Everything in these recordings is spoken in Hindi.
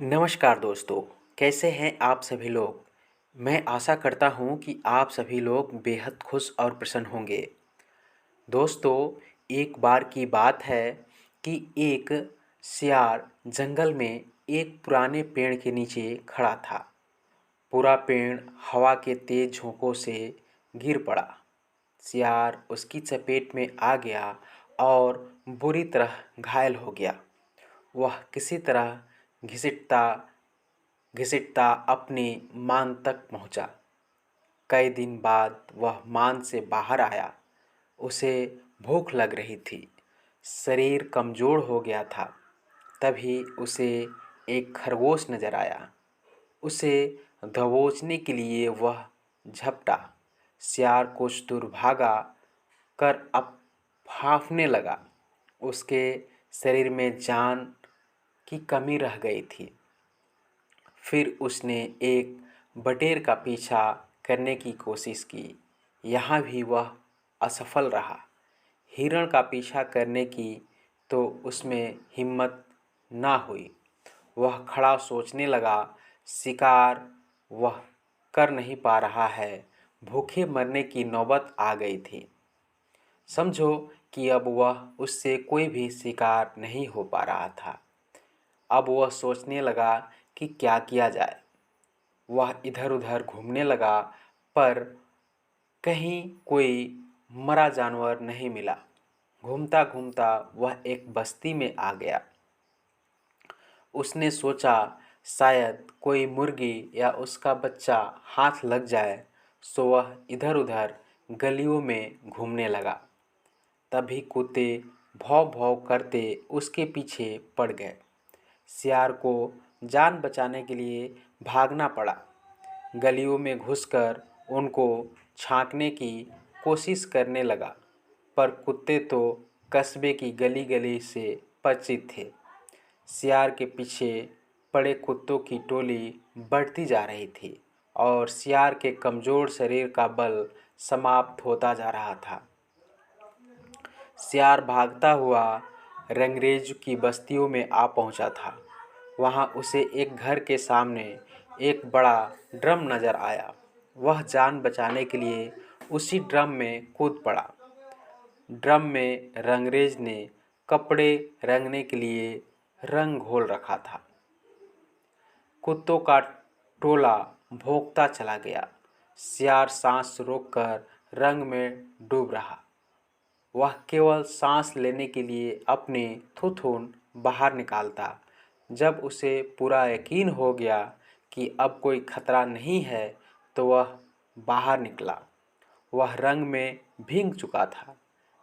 नमस्कार दोस्तों, कैसे हैं आप सभी लोग। मैं आशा करता हूं कि आप सभी लोग बेहद खुश और प्रसन्न होंगे। दोस्तों, एक बार की बात है कि एक सियार जंगल में एक पुराने पेड़ के नीचे खड़ा था। पूरा पेड़ हवा के तेज झोंकों से गिर पड़ा। सियार उसकी चपेट में आ गया और बुरी तरह घायल हो गया। वह किसी तरह घिसटता घिसटता अपने मान तक पहुंचा। कई दिन बाद वह मान से बाहर आया। उसे भूख लग रही थी। शरीर कमज़ोर हो गया था। तभी उसे एक खरगोश नजर आया। उसे दबोचने के लिए वह झपटा। सियार कुछ दूर भागा कर अब हांफने लगा। उसके शरीर में जान की कमी रह गई थी। फिर उसने एक बटेर का पीछा करने की कोशिश की। यहाँ भी वह असफल रहा। हिरण का पीछा करने की तो उसमें हिम्मत ना हुई। वह खड़ा सोचने लगा, शिकार वह कर नहीं पा रहा है। भूखे मरने की नौबत आ गई थी। समझो कि अब वह उससे कोई भी शिकार नहीं हो पा रहा था। अब वह सोचने लगा कि क्या किया जाए। वह इधर-उधर घूमने लगा, पर कहीं कोई मरा जानवर नहीं मिला। घूमता-घूमता वह एक बस्ती में आ गया। उसने सोचा, शायद कोई मुर्गी या उसका बच्चा हाथ लग जाए, सो वह इधर-उधर गलियों में घूमने लगा। तभी कुत्ते भौं-भौं करते उसके पीछे पड़ गए। सियार को जान बचाने के लिए भागना पड़ा। गलियों में घुसकर उनको छांकने की कोशिश करने लगा, पर कुत्ते तो कस्बे की गली-गली से परिचित थे। सियार के पीछे पड़े कुत्तों की टोली बढ़ती जा रही थी और सियार के कमज़ोर शरीर का बल समाप्त होता जा रहा था। सियार भागता हुआ रंगरेज की बस्तियों में आ पहुंचा था। वहां उसे एक घर के सामने एक बड़ा ड्रम नजर आया। वह जान बचाने के लिए उसी ड्रम में कूद पड़ा। ड्रम में रंगरेज ने कपड़े रंगने के लिए रंग घोल रखा था। कुत्तों का टोला भौंकता चला गया। सियार सांस रोककर रंग में डूब रहा। वह केवल सांस लेने के लिए अपने थूथून बाहर निकालता। जब उसे पूरा यकीन हो गया कि अब कोई खतरा नहीं है, तो वह बाहर निकला। वह रंग में भीग चुका था।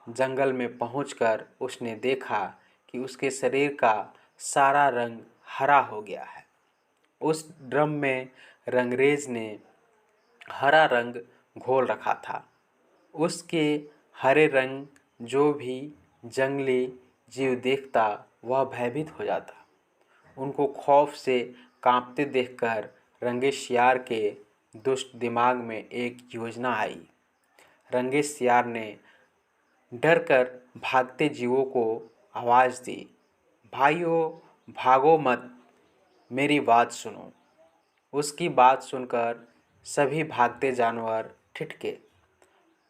जंगल में पहुंचकर उसने देखा कि उसके शरीर का सारा रंग हरा हो गया है। उस ड्रम में रंगरेज ने हरा रंग घोल रखा था। उसके हरे रंग जो भी जंगली जीव देखता, वह भयभीत हो जाता। उनको खौफ से कांपते देखकर रंगे सियार के दुष्ट दिमाग में एक योजना आई। रंगे सियार ने डरकर भागते जीवों को आवाज़ दी, भाइयों भागो मत, मेरी बात सुनो। उसकी बात सुनकर सभी भागते जानवर ठिठके।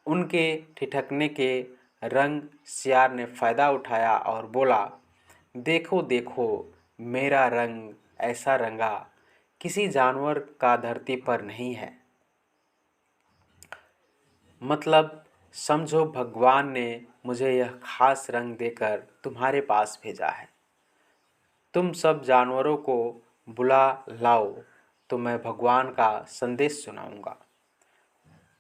उनके ठिठकने के रंग सियार ने फ़ायदा उठाया और बोला, देखो देखो, मेरा रंग ऐसा रंगा किसी जानवर का धरती पर नहीं है। मतलब समझो, भगवान ने मुझे यह खास रंग देकर तुम्हारे पास भेजा है। तुम सब जानवरों को बुला लाओ, तो मैं भगवान का संदेश सुनाऊंगा।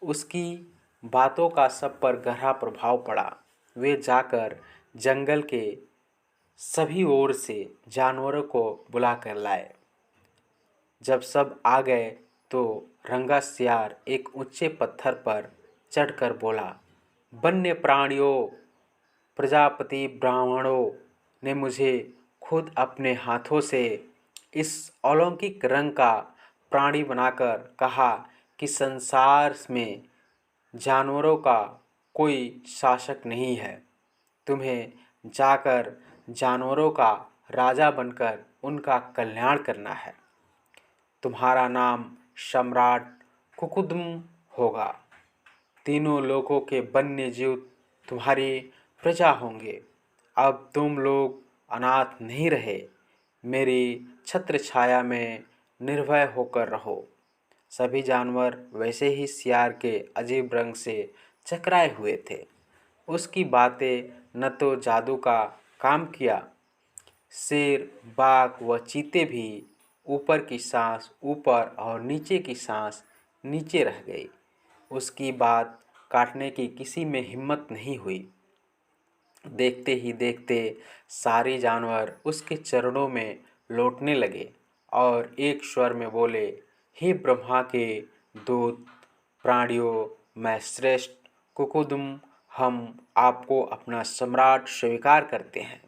उसकी बातों का सब पर गहरा प्रभाव पड़ा। वे जाकर जंगल के सभी ओर से जानवरों को बुलाकर लाए। जब सब आ गए तो रंगा सियार एक ऊंचे पत्थर पर चढ़कर बोला, वन्य प्राणियों, प्रजापति ब्राह्मणों ने मुझे खुद अपने हाथों से इस अलौकिक रंग का प्राणी बनाकर कहा कि संसार में जानवरों का कोई शासक नहीं है। तुम्हें जाकर जानवरों का राजा बनकर उनका कल्याण करना है। तुम्हारा नाम सम्राट कुकुदम होगा। तीनों लोगों के वन्य जीव तुम्हारी प्रजा होंगे। अब तुम लोग अनाथ नहीं रहे। मेरी छत्र छाया में निर्भय होकर रहो। सभी जानवर वैसे ही सियार के अजीब रंग से चकराए हुए थे। उसकी बातें न तो जादू का काम किया। शेर, बाघ व चीते भी ऊपर की सांस ऊपर और नीचे की सांस नीचे रह गई। उसकी बात काटने की किसी में हिम्मत नहीं हुई। देखते ही देखते सारे जानवर उसके चरणों में लौटने लगे और एक स्वर में बोले, हे ब्रह्मा के दूत, प्राणियों मैं श्रेष्ठ कुकुदम, हम आपको अपना सम्राट स्वीकार करते हैं।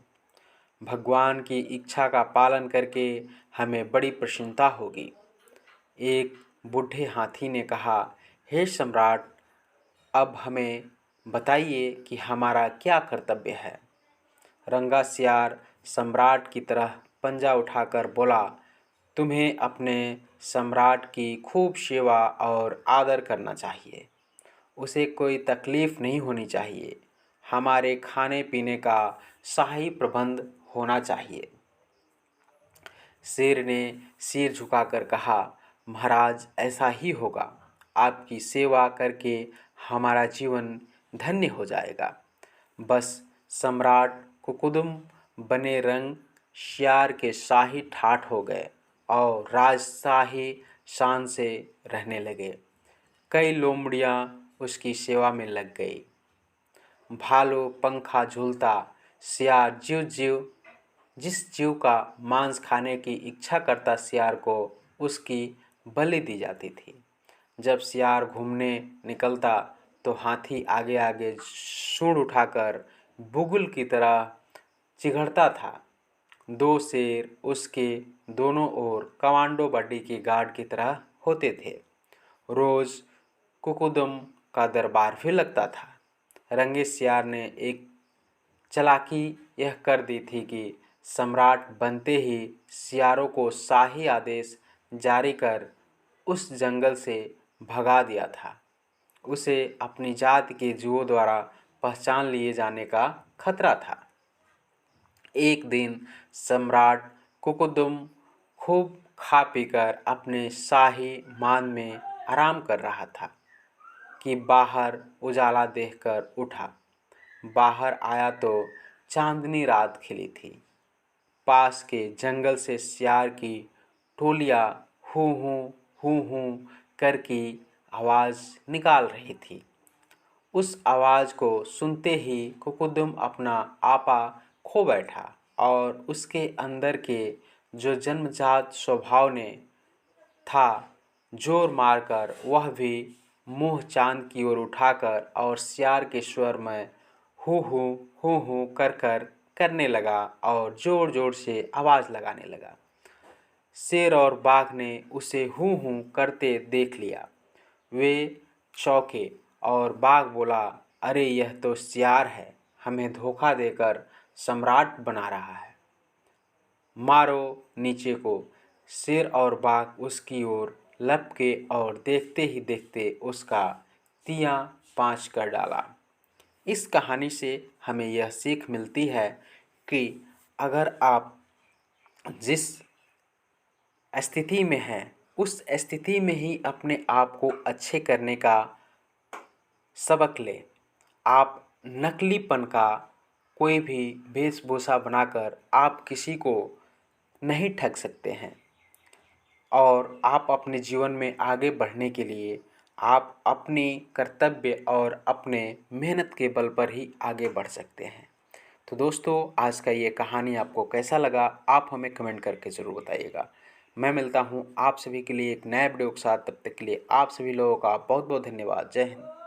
भगवान की इच्छा का पालन करके हमें बड़ी प्रसन्नता होगी। एक बूढ़े हाथी ने कहा, हे सम्राट, अब हमें बताइए कि हमारा क्या कर्तव्य है। रंगा सियार सम्राट की तरह पंजा उठाकर बोला, तुम्हें अपने सम्राट की खूब सेवा और आदर करना चाहिए। उसे कोई तकलीफ़ नहीं होनी चाहिए। हमारे खाने पीने का शाही प्रबंध होना चाहिए। शेर ने सिर झुकाकर कहा, महाराज ऐसा ही होगा। आपकी सेवा करके हमारा जीवन धन्य हो जाएगा। बस सम्राट कुकुदम बने रंग सियार के शाही ठाठ हो गए और राजशाही शान से रहने लगे। कई लोमड़ियाँ उसकी सेवा में लग गई। भालू पंखा झूलता, सियार जिस जीव का मांस खाने की इच्छा करता, सियार को उसकी बलि दी जाती थी। जब सियार घूमने निकलता तो हाथी आगे आगे सूंड उठाकर बुगुल की तरह चिघड़ता था। दो शेर उसके दोनों ओर कमांडो बॉडी के गार्ड की तरह होते थे। रोज कुकुदम का दरबार भी लगता था। रंगे सियार ने एक चालाकी यह कर दी थी कि सम्राट बनते ही सियारों को शाही आदेश जारी कर उस जंगल से भगा दिया था। उसे अपनी जाति के जुओं द्वारा पहचान लिए जाने का खतरा था। एक दिन सम्राट कुकुदम खूब खा पीकर अपने शाही मान में आराम कर रहा था कि बाहर उजाला देखकर उठा। बाहर आया तो चांदनी रात खिली थी। पास के जंगल से सियार की टोलियाँ हूँ हूँ कर की आवाज़ निकाल रही थी। उस आवाज़ को सुनते ही कुकुदम अपना आपा खो बैठा और उसके अंदर के जो जन्मजात स्वभाव ने था, जोर मारकर वह भी मुंह चांद की ओर उठाकर और सियार के स्वर में हूँ कर करने लगा और ज़ोर ज़ोर से आवाज़ लगाने लगा। शेर और बाघ ने उसे हूँ करते देख लिया। वे चौंके और बाघ बोला, अरे यह तो सियार है, हमें धोखा देकर सम्राट बना रहा है। मारो नीचे को। शेर और बाघ उसकी ओर लपके और देखते ही देखते उसका तियां पाँच कर डाला। इस कहानी से हमें यह सीख मिलती है कि अगर आप जिस स्थिति में हैं उस स्थिति में ही अपने आप को अच्छे करने का सबक लें। आप नकलीपन का कोई भी वेशभूषा बनाकर आप किसी को नहीं ठग सकते हैं और आप अपने जीवन में आगे बढ़ने के लिए आप अपने कर्तव्य और अपने मेहनत के बल पर ही आगे बढ़ सकते हैं। तो दोस्तों, आज का ये कहानी आपको कैसा लगा, आप हमें कमेंट करके ज़रूर बताइएगा। मैं मिलता हूँ आप सभी के लिए एक नए वीडियो के साथ। तब तक के लिए आप सभी लोगों का बहुत बहुत धन्यवाद। जय हिंद।